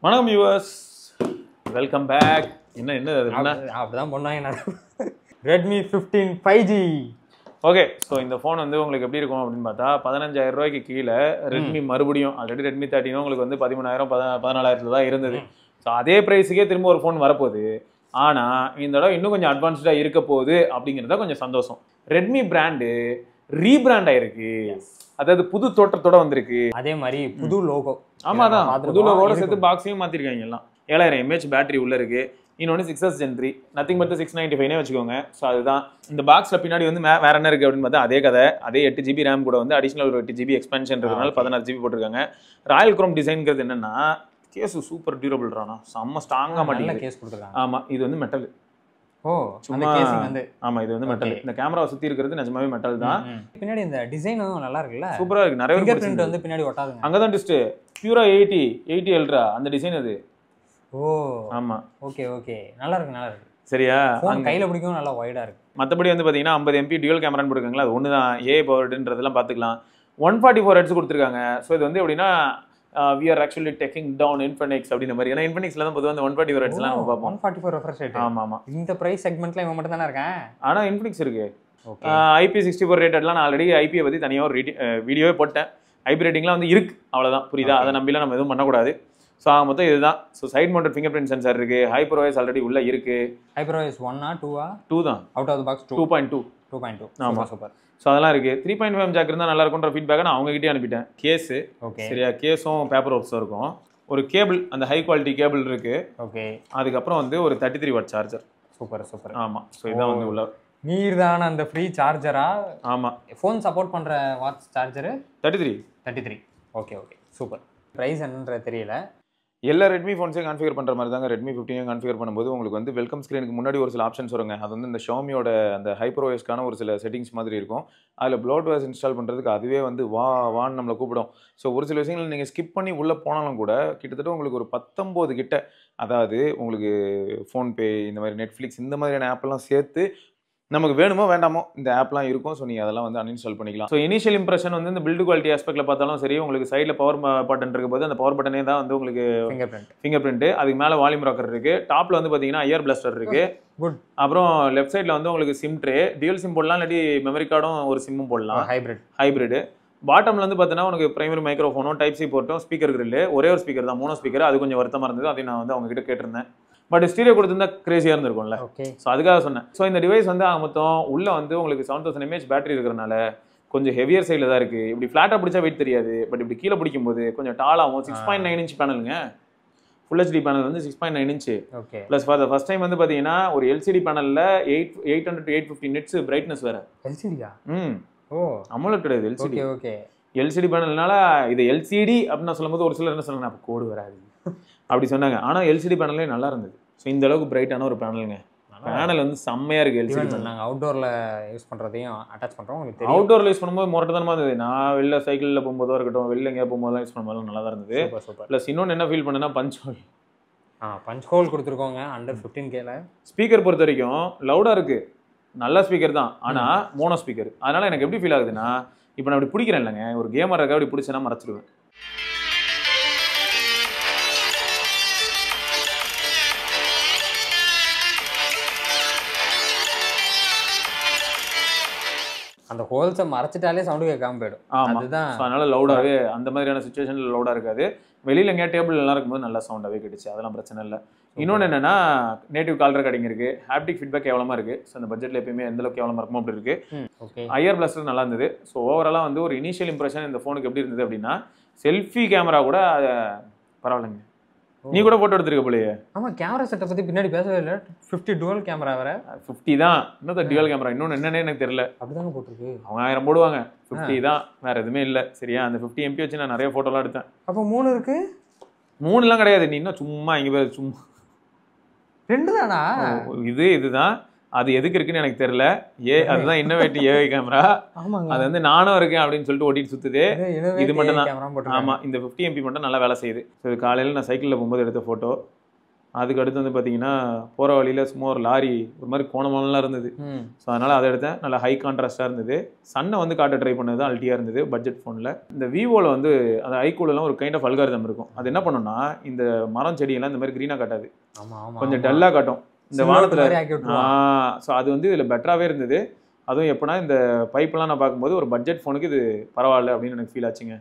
வணக்கம் viewers, welcome back. அப்படிதான் பண்ணாங்க. Redmi 15 5G. ஓகே, ஸோ இந்த ஃபோன் வந்து உங்களுக்கு எப்படி இருக்கும் அப்படின்னு பார்த்தா 15,000 ரூபாய்க்கு கீழே ரெட்மி மறுபடியும் ஆல்ரெடி ரெட்மி 13 உங்களுக்கு வந்து 13,000 14,000 தான் இருந்தது. ஸோ அதே ப்ரைஸுக்கே திரும்ப ஒரு ஃபோன் வரப்போகுது. ஆனால் இந்த தடவை இன்னும் கொஞ்சம் அட்வான்ஸ்டாக இருக்க போகுது அப்படிங்கிறத கொஞ்சம் சந்தோஷம். ரெட்மி பிராண்டு ரீபிராண்ட் ஆயிருக்கு, அதாவது புது தோற்றத்தோட வந்திருக்கு. அதே மாதிரி புது லோகோ. ஆமா தான், புது லோகோட சேர்த்து பாக்ஸையும் மாத்திருக்காங்க. எல்லாம் 7000 mAh பேட்டரி உள்ள இருக்கு. இன்னொன்று 6S Gen 3, நத்திங் பட் 695 வச்சுக்கோங்க. ஸோ அதுதான் இந்த பாக்ஸில் பின்னாடி வந்து வேற என்ன இருக்குது அப்படின்னு பார்த்தா அதே கதை. அதே 8GB ரேம் கூட வந்து அடிஷனல் ஒரு 8GB எக்ஸ்பென்ஷன் இருக்கிறதுனால 16GB போட்டிருக்காங்க. ராயல் குரோம் டிசைன்ங்கிறது என்னன்னா, கேஸ் சூப்பர் டியூரபிள்றானா, செம்ம ஸ்ட்ராங்காக மாட்டேங்குது கேஸ் கொடுத்துருக்காங்க. ஆமாம், இது வந்து மெட்டல். சும்மா ஆமா, இது வந்து மெட்டல். இந்த கேமரா சுத்தி இருக்கிறது நிஜமாவே மெட்டல் தான். பின்னாடி இந்த டிசைனும் நல்லா இருக்குல்ல, சூப்பரா இருக்கு. நிறைய ஃபிங்கர் பிரிண்ட் வந்து பின்னாடி ஒட்டாதுங்க. அங்கதான் டிஸ்ட் பியூரா 80 அல்ட்ரா அந்த டிசைன் அது. ஓ ஆமா, ஓகே ஓகே, நல்லா இருக்கு நல்லா இருக்கு. சரியா, ஃபோன் கையில பிடிக்கும், நல்லா வைடா இருக்கு. மற்றபடி வந்து பாத்தீங்கன்னா 50 MP டியூவல் கேமரான்னு போட்டுருக்காங்களா, அது ஒன்று தான். ஏ பவர்டுன்றதெல்லாம் பார்த்துக்கலாம். 144 ஹெர்ட்ஸ் கொடுத்துருக்காங்க. ஸோ இது வந்து எப்படின்னா we are actually taking down Infinix அப்படின்ற மாதிரி. ஏன்னா Infinixல தான் பொதுவாக அந்த 144 ஹெர்ட்ஸ்லாம் நம்ம பார்ப்போம். 144 ரெஃப்ரெஷ் ரேட். ஆமா ஆமா, இந்த பிரைஸ் செக்மெண்ட்ல இவன் மட்டும் தானே இருக்கேன். ஆனா Infinix இருக்கு. IP64 ரேட்டட்லாம் நான் ஆல்ரெடி ஐபியை பற்றி தனியாக ஒரு வீடியோவே போட்டேன். ஐபி ரேட்டிங்லாம் வந்து இருக்கு, அவ்வளோதான். புரியுதா? அதை நம்பிலாம் நம்ம எதுவும் பண்ணக்கூடாது. ஸோ மொத்தம் இதுதான். So side mounted fingerprint sensor இருக்கு. ஹைப்பர்வைஸ் ஆல்ரெடி உள்ள இருக்கு. ஹைப்பர்வைஸ் 1 2 2 தான். Out of the box 2.2. ஆமா சூப்பர். ஸோ அதெல்லாம் இருக்கு. 3.5 ஜாக் இருந்தால் நல்லா இருக்கும்ன்ற ஃபீட்பேக்கை நான் அவங்ககிட்டே அனுப்பிட்டேன். கேஸு சரியா, கேஸும் பேப்பர் ஒர்க்ஸும் இருக்கும். ஒரு கேபிள், அந்த ஹை குவாலிட்டி கேபிள் இருக்கு. ஓகே, அதுக்கப்புறம் வந்து ஒரு 33 வாட் சார்ஜர். Super super. ஆமா, ஸோ இதான் வந்து உள்ள நீர்தான அந்த ஃப்ரீ சார்ஜரா? ஆமா, ஃபோன் சப்போர்ட் பண்ற watts charger 33. Okay okay, super. Price என்னன்றது தெரியல. எல்லா ரெட்மி ஃபோன்ஸையும் கான்ஃபிகர் பண்ணுற மாதிரி தாங்க ரெட்மி 15 கான்ஃபிகர் பண்ணும்போது உங்களுக்கு வந்து வெல்கம் ஸ்க்ரீனுக்கு முன்னாடி ஒரு சில ஆப்ஷன்ஸ் வருங்க. அது வந்து இந்த ஷாமியோட அந்த ஹைப்பர்வைஸ்க்கான ஒரு சில செட்டிங்ஸ் மாதிரி இருக்கும். அதில் ப்ளோட்வேர்ஸ் இன்ஸ்டால் பண்ணுறதுக்கு அதுவே வந்து வான்னு நம்மளை கூப்பிடும். ஸோ ஒரு சில விஷயங்கள் நீங்கள் ஸ்கிப் பண்ணி உள்ளே போனாலும் கூட கிட்டத்தட்ட உங்களுக்கு ஒரு 19 கிட்ட, அதாவது உங்களுக்கு ஃபோன்பே, இந்த மாதிரி நெட்ஃப்ளிக்ஸ், இந்த மாதிரியான ஆப்பெல்லாம் சேர்த்து நமக்கு வேணுமோ வேண்டாமோ இந்த ஆப்லாம் இருக்கும். ஸோ நீங்கள் அதெல்லாம் வந்து அன்இன்ஸ்டால் பண்ணிக்கலாம். ஸோ இனிஷியல் இம்ப்ரெஷன் வந்து இந்த பில்டு குவாலிட்டி ஆஸ்பெக்டில் பார்த்தாலும் சரி, உங்களுக்கு சைடில் பவர் பட்டன் இருக்கும் போது அந்த பவர் பட்டனே தான் வந்து உங்களுக்கு ஃபிங்கர் பிரிண்ட். அதுக்கு மேலே வால்யூம் ராக்கர் இருக்கு. டாப்ல வந்து பார்த்தீங்கன்னா இயர் பிளாஸ்டர் இருக்கு. குட். அப்புறம் லெஃப்ட் சைடில் வந்து உங்களுக்கு சிம் ட்ரே, டியூல் சிம் போடலாம், இல்லாட்டி மெமரி கார்டும் ஒரு சிம்மும் போடலாம். ஹைப்ரிட். பாட்டம்ல வந்து பார்த்தீங்கன்னா உனக்கு பிரைமரி மைக்ரோஃபோனும் டைப் சி போர்ட்டும் ஸ்பீக்கர் கிரில், ஒரே ஒரு ஸ்பீக்கர் தான், 3 ஸ்பீக்கர். அது கொஞ்சம் வருத்தமாக இருந்தது. அதை நான் வந்து அவங்க கிட்ட கேட்டிருந்தேன். பட் ஸ்டீரியோ கொடுத்துருந்தா கிரேசியாக இருந்திருக்கும்ல. ஸோ அதுக்காக சொன்னேன். ஸோ இந்த டிவைஸ் வந்து மொத்தம் உள்ள வந்து உங்களுக்கு 7000 mAh பேட்டரி இருக்கிறனால கொஞ்சம் ஹெவியர் சைடில் தான் இருக்குது. இப்படி ஃப்ளாட்டாக பிடிச்சா வெயிட் தெரியாது. பட் இப்படி கீழே பிடிக்கும்போது கொஞ்சம் டாலாகும். 6.9 இன்ச் பேனலுங்க. ஃபுல் ஹெச்டி பேனல் வந்து 6.9 inch. Plus for the first time வந்து பார்த்தீங்கன்னா ஒரு எல்சிடி பேனலில் 800 to 850 நிட்ஸ் பிரைட்னஸ் வேறு. எல்சிடியா? அமோலட் கிடையாது, எல்சிடி. ஓகே, எல்சிடி பேனல்னால இது எல்சிடி அப்படின்னு சொல்லும்போது ஒரு சிலர் என்ன சொன்னாங்க, அப்போ கோடு வராது அப்படி சொன்னாங்க. ஆனால் எல்சிடி பேனலே நல்லா இருந்தது. ஸோ இந்த அளவுக்கு பிரைட்டான ஒரு பேனலுங்க. பேனல் வந்து செம்மையா இருக்கு. எல்சிடி நாங்கள் அவுட்டோரில் யூஸ் பண்ணுறதையும் அட்டாச் பண்ணுறோம். அவுட்டோரில் யூஸ் பண்ணும்போது முரட்டுத்தனமாக இருந்தது. நான் வெளில சைக்கிளில் போகும்போதோ இருக்கட்டும், வெளில எங்கேயா போகும்போதெல்லாம் யூஸ் பண்ணும்போது நல்லா தான் இருந்தது. ப்ளஸ் இன்னொன்று என்ன ஃபீல் பண்ணேன்னா பஞ்ச் ஹோல் கொடுத்துருக்கோங்க. அண்டர் 15K ஸ்பீக்கர் பொறுத்த வரைக்கும் லவுடாக இருக்கு, நல்ல ஸ்பீக்கர் தான். ஆனால் மோனோ ஸ்பீக்கர். அதனால எனக்கு எப்படி ஃபீல் ஆகுதுன்னா, இப்போ நான் அப்படி பிடிக்கிறேன் இல்லைங்க, ஒரு கேமர் இருக்கா அப்படி பிடிச்சேன்னா மறைச்சிடுவேன். அந்த ஹோல்ஸை மறைச்சிட்டாலே சவுண்டு கேட்காம போயிடும். அதுதான். அதனால லவுடாகவே அந்த மாதிரியான சுச்சுவேஷனில் லவுடாக இருக்காது. வெளியில் எங்கேயா டேபிள் எல்லாம் இருக்கும்போது நல்லா சவுண்டாகவே கிடைச்சு, அதெல்லாம் பிரச்சனை இல்லை. இன்னொன்று என்னன்னா, நேட்டிவ் கால் ரெக்கார்டிங் இருக்கு, ஹாப்டிக் ஃபீட்பேக் கேவலமாக இருக்கு. ஸோ அந்த பட்ஜெட்டில் எப்பயுமே எந்த அளவுக்கு கேவலமாக இருக்குமோ அப்படி இருக்கு. ஐயர் பிளாஸ்டர் நல்லா இருந்தது. ஸோ ஓவராலாக வந்து ஒரு இனிஷியல் இம்ப்ரெஷன் இந்த ஃபோனுக்கு எப்படி இருந்தது அப்படின்னா, செல்ஃபி கேமரா கூட பரவாயில்லைங்க. நீ கூட போட்டோ எடுத்துருக்க போலயே. ஆமா, கேமரா செட்டை பத்தி பின்னாடி பேசவே இல்லை. 50 டுவல் கேமரா வேற. 50 தான். இன்னும் டியூவல் கேமரா இன்னொன்று என்னன்னே எனக்கு தெரியல. அப்படிதாங்க போட்டிருக்கு. அவங்க 1000 போடுவாங்க. 50 தான், வேற எதுவுமே இல்லை. சரியா, அந்த 50 MP வச்சு நான் நிறைய போட்டோலாம் எடுத்தேன். அப்போ 3 இருக்கு? 3லாம் கிடையாது. நீ இன்னும் சும்மா இங்கே பேர் சும்மா 2 தானா? இதுதான். அது எதுக்கு இருக்குன்னு எனக்கு தெரியல. அதுதான் இன்னோவேட்டிவ் ஏஐ கேமரா. அது வந்து நானும் இருக்கேன் அப்படின்னு சொல்லிட்டு ஓட்டிட்டு சுத்துது. இது மட்டும் தான். ஆமா, இந்த 50 MP மட்டும் நல்லா வேலை செய்யுது. காலையில் நான் சைக்கிளில் போகும்போது எடுத்த ஃபோட்டோ. அதுக்கு அடுத்து வந்து பார்த்தீங்கன்னா போகிற வழியில் சும்மா ஒரு லாரி ஒரு மாதிரி கோணமானலாம் இருந்தது. ஸோ அதனால் அதை எடுத்தேன். நல்லா ஹை கான்ட்ராஸ்ட்டாக இருந்தது. சன்னை வந்து காட்ட ட்ரை பண்ணது தான் அல்ட்டியாக இருந்தது பட்ஜெட் ஃபோனில். இந்த விவோவில் வந்து அந்த ஐக்கூலெலாம் ஒரு கைண்ட் ஆஃப் அல்காரிதம் இருக்கும். அது என்ன பண்ணுன்னா இந்த மரம் செடியெல்லாம் இந்த மாதிரி க்ரீனாக காட்டாது, கொஞ்சம் டல்லாக காட்டும் இந்த வானத்தில். ஸோ அது வந்து இதில் பெட்டராகவே இருந்தது. அதுவும் எப்படின்னா இந்த பைப்பெல்லாம் நான் பார்க்கும்போது ஒரு பட்ஜெட் ஃபோனுக்கு இது பரவாயில்ல அப்படின்னு எனக்கு ஃபீல் ஆச்சுங்க.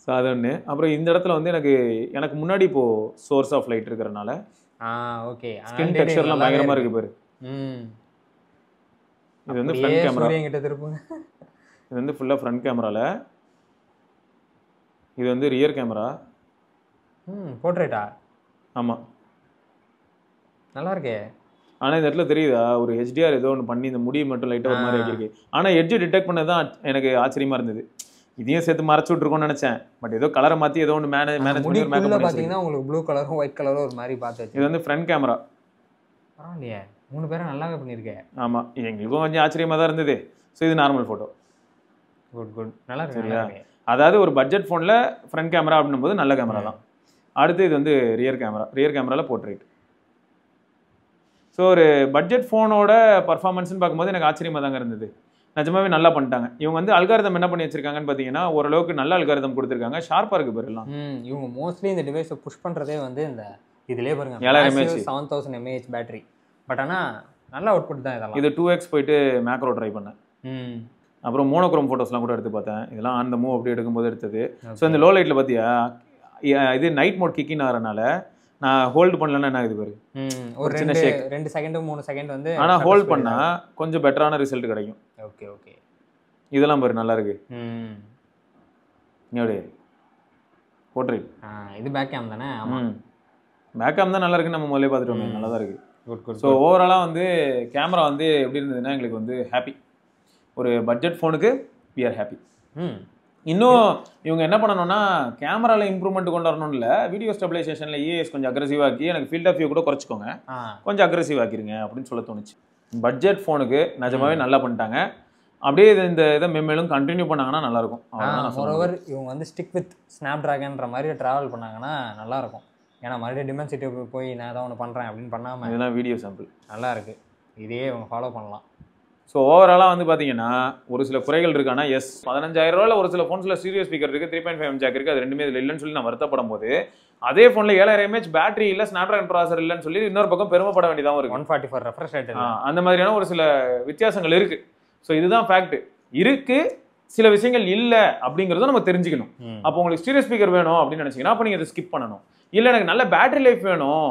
ஸோ அது ஒன்று. அப்புறம் இந்த இடத்துல வந்து எனக்கு முன்னாடி இப்போது சோர்ஸ் ஆஃப் லைட் இருக்கிறனால ஓகே ஸ்கின் டெக்ஸ்சர்லாம் பயங்கரமாக இருக்குது பாரு. இது வந்து ஃப்ரண்ட் கேமரா. இது வந்து ஃபுல்லாக ஃப்ரண்ட் கேமராவில். இது வந்து ரியர் கேமரா. போர்ட்ரேட்டா? ஆமாம், நல்லா இருக்கே. ஆனால் இந்த இடத்துல தெரியுதா ஒரு ஹெச்டிஆர் ஏதோ ஒன்று பண்ணி இந்த முடி மட்டும் லைட்டாக ஒரு மாதிரி ஆகிருக்கு. ஆனால் எட்ஜ் டிடெக்ட் பண்ணது தான் எனக்கு ஆச்சரியமாக இருந்தது. இதையும் சேர்த்து மறைச்சு விட்ருக்கோன்னு நினச்சேன். பட் ஏதோ கலரை மாற்றி ஏதோ ஒன்று மேனேஜ் பண்ணி பார்த்தீங்கன்னா உங்களுக்கு ப்ளூ கலரும் ஒயிட் கலரும் ஒரு மாதிரி பார்த்து. இது வந்து ஃப்ரண்ட் கேமரா. பரவாயில்லையே, 3 பேரும் நல்லாவே பண்ணியிருக்கேன். ஆமாம், எங்களுக்கும் கொஞ்சம் ஆச்சரியமாக தான் இருந்தது. ஸோ இது நார்மல் ஃபோட்டோ. குட் நல்லா இருக்கு. சரியா, அதாவது ஒரு பட்ஜெட் ஃபோனில் ஃப்ரண்ட் கேமரா அப்படின்னும் போது நல்ல கேமரா தான். அடுத்து இது வந்து ரியர் கேமரா. ரியர் கேமராவில் போர்ட்ரேட். ஸோ ஒரு பட்ஜெட் ஃபோனோட பர்ஃபார்மன்ஸ்னு பார்க்கும்போது எனக்கு ஆச்சரியமாக தாங்க இருந்தது. நிஜமாவே நல்லா பண்ணிட்டாங்க. இவங்க வந்து அல்காரிதம் என்ன பண்ணி வச்சிருக்காங்கன்னு பார்த்தீங்கன்னா ஓரளவுக்கு நல்ல அல்காரிதம் கொடுத்துருக்காங்க. ஷார்ப்பாக இருக்கு பேரெல்லாம். இவங்க மோஸ்ட்லி இந்த டிவைஸை புஷ் பண்ணுறதே வந்து இந்த இதுலேயே பாருங்க 7000 mAh பேட்டரி. பட் ஆனால் நல்ல அவுட்புட் தான் இதெல்லாம். இது 2x போயிட்டு மேக்ரோ ட்ரை பண்ணேன். அப்புறம் மோனோக்ரோம் ஃபோட்டோஸ்லாம் கூட எடுத்து பார்த்தேன். இதெல்லாம் அந்த மூவ் அப்படி எடுக்கும்போது எடுத்தது. ஸோ இந்த லோ லைட்டில் பார்த்தியா இது நைட் மோட் கிக்கின் ஆகிறனால நான் ஹோல்டு பண்ணலன்னா என்ன ஆகுது பாரு, ஒரு சின்ன ஷேக் 2 செகண்ட் 3 செகண்ட் வந்து. ஆனால் ஹோல்ட் பண்ணால் கொஞ்சம் பெட்டரான ரிசல்ட் கிடைக்கும். ஓகே இதெல்லாம் பாரு நல்லா இருக்கு. எப்படி போர்ட்ரேட். இது பேக் கேம் தானே? பேக் கேம் தான் நல்லா இருக்குன்னு நம்ம முதல்ல பார்த்துட்டோம். நல்லா தான் இருக்குது. ஸோ ஓவராலாக வந்து கேமரா வந்து எப்படி இருந்ததுன்னா எங்களுக்கு வந்து ஹாப்பி. ஒரு பட்ஜெட் ஃபோனுக்கு வி ஆர் ஹாப்பி. இன்னும் இவங்க என்ன பண்ணணும்னா கேமராவில் இம்ப்ரூவ்மெண்ட் கொண்டு வரணும் இல்லை, வீடியோ ஸ்டெபிலைசேஷனில் இஎஸ் கொஞ்சம் அக்ரெசிவ் ஆக்கி எனக்கு ஃபீல்ட் ஆஃப் வியூ கூட குறைச்சிக்கோங்க, கொஞ்சம் அக்ரெசிவ் ஆக்கிருங்க அப்படின்னு சொல்ல தோணுச்சு. பட்ஜெட் ஃபோனுக்கு நிஜமாவே நல்லா பண்ணிட்டாங்க. அப்படியே இந்த இதை மேலும் கண்டினியூ பண்ணாங்கன்னா நல்லாயிருக்கும். மோரோவர் இவங்க வந்து ஸ்டிக் வித் ஸ்னாப் ட்ராகன்ற மாதிரி ட்ராவல் பண்ணாங்கன்னா நல்லாயிருக்கும். ஏன்னா மறுபடியும் டிமென்சிட்டி போய் நான் ஏதாவது ஒன்று பண்ணுறேன் அப்படின்னு பண்ணாமல் இதெல்லாம் வீடியோ சாம்பிள் நல்லா இருக்குது. இதே இவங்க ஃபாலோ பண்ணலாம். ஸோ ஓவராலாக வந்து பார்த்தீங்கன்னா ஒரு சில குறைகள் இருக்கானா, எஸ் 15,000 ஒரு சில ஃபோன்ஸில் ஸ்டீரியோ ஸ்பீக்கர் இருக்குது, 3.5 ஜாக் இருக்குது, அது ரெண்டுமே இதில் இல்லைன்னு சொல்லி நான் வருத்தப்படும் போது அதே ஃபோனில் 7000 mAh பேட்டரி இல்லை, ஸ்னாப் ட்ராகன் ப்ராசர் இல்லைன்னு சொல்லி இன்னொரு பக்கம் பெருமைப்பட வேண்டியதாக இருக்குது. 144 ரெஃப்ரெஷ் ரேட் அந்த மாதிரியான ஒரு சில வித்தியாசங்கள் இருக்குது. ஸோ இதுதான் ஃபேக்ட். இருக்குது, சில விஷயங்கள் இல்லை அப்படிங்கிறத நம்ம தெரிஞ்சுக்கணும். அப்போ உங்களுக்கு ஸ்டீரியோ ஸ்பீக்கர் வேணும் அப்படின்னு நினச்சிங்கன்னா அப்போ நீங்கள் இதை ஸ்கிப் பண்ணணும். இல்லை எனக்கு நல்ல பேட்டரி லைஃப் வேணும்,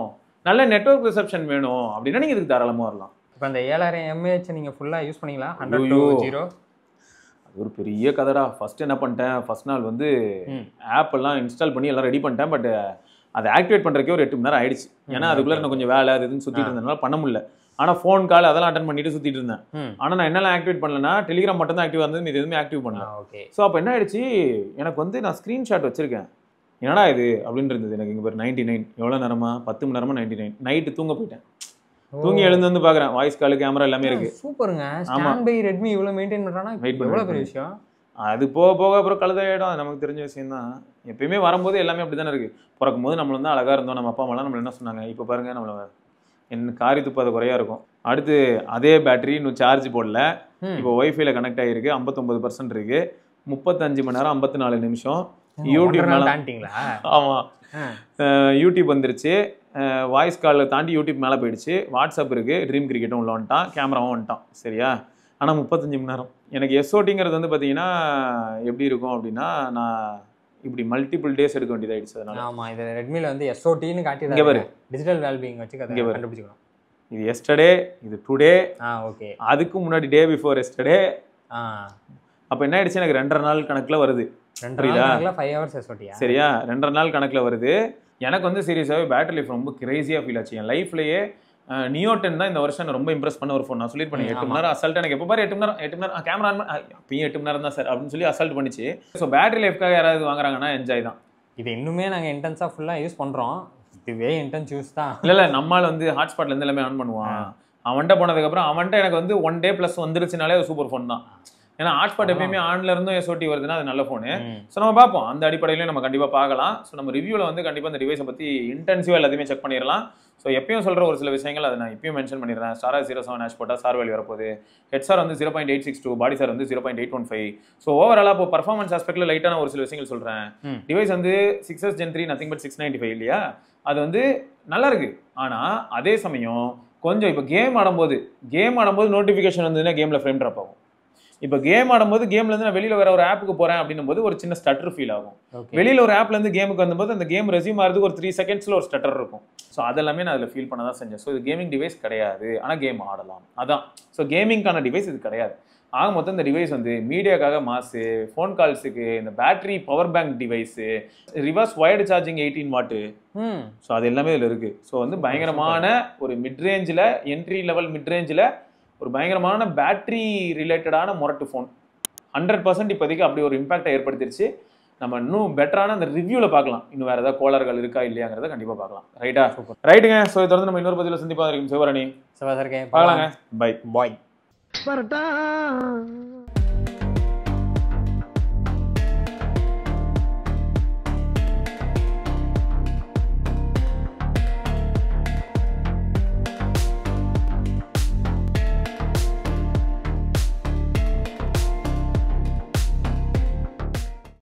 நல்ல நெட்வொர்க் ரிசப்ஷன் வேணும் அப்படின்னா நீங்கள் இதுக்கு தாராளமாக வரலாம். இப்போ அந்த 7000 mAh நீங்கள் ஃபுல்லாக யூஸ் பண்ணிங்களா? 100 to 0 அது ஒரு பெரிய கதைடா. ஃபர்ஸ்ட் என்ன பண்ணிட்டேன், ஃபர்ஸ்ட் நாள் வந்து ஆப் எல்லாம் இன்ஸ்டால் பண்ணி எல்லாம் ரெடி பண்ணிட்டேன். பட் அதை ஆக்டிவேட் பண்ணுறதுக்கே ஒரு 8 மணி நேரம் ஆயிடுச்சு. ஏன்னா அதுக்குள்ளே நான் கொஞ்சம் வேலை அது இதுன்னு சுற்றிட்டு இருந்ததுனால பண்ண முடியல. ஆனால் ஃபோன் கால் அதெல்லாம் அட்டன் பண்ணிட்டு சுற்றிட்டு இருந்தேன். ஆனால் நான் என்னெல்லாம் ஆக்டிவேட் பண்ணலன்னா டெலிகிராம் மட்டும் தான் ஆக்டிவ் இருந்தது, இது எதுவுமே ஆக்டிவ் பண்ணல. ஓகே. ஸோ அப்போ என்ன ஆயிடுச்சு, எனக்கு வந்து நான் ஸ்க்ரீன்ஷாட் வச்சிருக்கேன், என்னடா இது அப்படின்னு இருந்தது. எனக்கு இங்கே பேர் 99 எவ்வளோ நேரமா 10 மணி நேரமா 99. நைட்டு தூங்க போயிட்டேன். தூங்கி எழுந்து வந்து பார்க்குறேன், வாய்ஸ் கால் கேமரா எல்லாமே இருக்கு. சூப்பருங்க. ஸ்டாண்ட் பை ரெட்மி இவ்வளோ மெயின்டைன் பண்ணுறானா, எவ்வளோ பெரிய விஷயம். அது போக போக அப்புறம் கழுதாயிடும், அது நமக்கு தெரிஞ்ச விஷயம் தான். எப்பயுமே வரும்போது எல்லாமே அப்படி தானே இருக்குது. பிறக்கும் போது நம்மள வந்து அழகாக இருந்தோம், நம்ம அப்பா அம்மாலாம் நம்மள என்ன சொன்னாங்க, இப்போ பாருங்க நம்மள என்ன காரி துப்பாத குறையா இருக்கும். அடுத்து அதே பேட்டரி இன்னும் சார்ஜ் போடல, இப்போ ஒய்ஃபைல கனெக்ட் ஆகிருக்கு, 59% இருக்கு, 35 மணி நேரம் 54 நிமிஷம். யூடியூப் மேலே ஆமாம், யூடியூப் வந்துருச்சு, வாய்ஸ் காலில் தாண்டி யூடியூப் மேலே போயிடுச்சு, வாட்ஸ்அப் இருக்குது, ட்ரீம் கிரிக்கெட்டும் உள்ள வந்துட்டான், கேமராவும் வந்துட்டான். சரியா? ஆனால் 35 மணி நேரம். எனக்கு எஸ்ஓடிங்கிறது வந்து பார்த்தீங்கன்னா எப்படி இருக்கும் அப்படின்னா, நான் இப்படி மல்டிபிள் டேஸ் எடுக்க வேண்டியதாயிடுச்சு. அதனால ஆமாம், இது ரெட்மியில் வந்து எஸ்ஓடின்னு காட்டி டிஜிட்டல் வெல்பீயிங் வச்சு கண்டுபிடிச்சிக்கணும். இது எஸ்டர்டே, இது டுடே. ஓகே. அதுக்கு முன்னாடி டே பிஃபோர் எஸ்டர்டே. அப்போ என்ன ஆயிடுச்சு, எனக்கு 2.5 நாள் கணக்கில் வருது. 5 hours எஸ்ஓடியா? சரியா, 2.5 நாள் கணக்கில் வருது. எனக்கு வந்து சீரியஸாகவே பேட்டரி லைஃப் ரொம்ப கிரேசியாக ஃபீல் ஆச்சு. என் லைஃப்லேயே நியோ 10 தான் இந்த வருஷம் ரொம்ப இம்ப்ரெஸ் பண்ண ஒரு ஃபோன். நான் சொல்லிட்டு பண்ணேன் 8 மணி நேரம் அசால்ட். எனக்கு எப்போ பாரு 8 மணி நேரம் கேமரா ஆன் அப்பயும் 8 மணி நேரம் தான் சார் அப்படின்னு சொல்லி அசால்ட் பண்ணிச்சு. ஸோ பேட்டரி லைஃப்காக யாராவது வாங்குறாங்கன்னா என்ஜாய் தான். இது இன்னுமே நாங்கள் இன்டென்ஸாக ஃபுல்லாக யூஸ் பண்ணுறோம். இதுவே இன்டென்ஸ் யூஸ் தான். இல்லை நம்மளால் வந்து ஹாட்ஸ்பாட்லேருந்து எல்லாமே ஆன் பண்ணுவான். அவன்கிட்ட போனதுக்கப்புறம் அவன்கிட்ட எனக்கு வந்து 1 day ப்ளஸ் வந்துருச்சுனாலே ஒரு சூப்பர் ஃபோன் தான். ஏன்னா ஹாட்ஸ்பாட் எப்பயுமே ஆன்ல இருந்தும் எஸ்ஓடி வருதுன்னா அது நல்ல ஃபோனு. ஸோ நம்ம பார்ப்போம், அந்த அடிப்படையிலையும் நம்ம கண்டிப்பாக பார்க்கலாம். ஸோ நம்ம ரிவ்யூவில் வந்து கண்டிப்பாக இந்த டிவைஸை பற்றி இன்டென்சிவாக எல்லாத்தையுமே செக் பண்ணிடலாம். ஸோ எப்பயும் சொல்கிற ஒரு சில விஷயங்கள் அதை நான் இப்பயும் மென்ஷன் பண்ணிடுறேன். ஸ்டாரா 07 ஹேஷ் போட்டால் சார் வேல்யூ வரப்போகுது. ஹெட்ஸார் வந்து 0.862, பாடி சார் வந்து 0.815. ஸோ ஓவராலாக இப்போ பர்ஃபார்மன்ஸ் ஆஸ்பெக்டில் லைட்டான ஒரு சில விஷயங்கள் சொல்கிறேன். டிவைஸ் வந்து 6S Gen 3 நத்திங் பட் 695 இல்லையா, அது வந்து நல்லா இருக்கு. ஆனால் அதே சமயம் கொஞ்சம் இப்போ கேம் ஆடும்போது நோட்டிஃபிகேஷன் வந்ததுன்னா கேமில் ஃப்ரேம் ட்ராப் ஆகும். இப்போ கேம் ஆடும்போது கேம்லேருந்து நான் வெளியில் வேற ஒரு ஆப்புக்கு போகிறேன் அப்படின்னும் போது ஒரு சின்ன ஸ்டட்டர் ஃபீல் ஆகும். வெளியில் ஒரு ஆப்லேருந்து கேமுக்கு வந்தபோது அந்த கேம் ரெஸ்யூம் ஆகிறதுக்கு ஒரு 3 செகண்ட்ஸில் ஒரு ஸ்டட்டர் இருக்கும். ஸோ அதெல்லாமே நான் அதில் ஃபீல் பண்ண தான் செஞ்சேன். ஸோ இது கேமிங் டிவைஸ் கிடையாது, ஆனால் கேம் ஆடலாம் அதான். ஸோ கேமிங்கான டிவைஸ் இது கிடையாது. ஆக மொத்தம் இந்த டிவைஸ் வந்து மீடியாக்காக மாசு, ஃபோன் கால்ஸுக்கு, இந்த battery power bank device, reverse wired charging 18 வாட்டு, ஸோ அது எல்லாமே இதில் இருக்குது. ஸோ வந்து பயங்கரமான ஒரு மிட்ரேஞ்சில், என்ட்ரி லெவல் மிட்ரேஞ்சில் ஒரு பயங்கரமான பேட்டரி ரிலேட்டடான மொரட்டு ஃபோன் 100% இப்போதைக்கு அப்படி ஒரு இம்பாக்டை ஏற்படுத்திருச்சு. நம்ம இன்னும் பெட்டரான அந்த ரிவ்யூவில் பார்க்கலாம். இன்னும் வேறு ஏதாவது கோளாறுகள் இருக்கா இல்லையாங்கிறத கண்டிப்பாக பார்க்கலாம். ரைட்டா? ரைட்டுங்க. ஸோ இதை தொடர்ந்து நம்ம இன்னொரு பதிவில் சந்திப்பாக இருக்கும். சிவரணி சிவா சார் பார்க்கலாங்க. பை. பாய். வரட்டா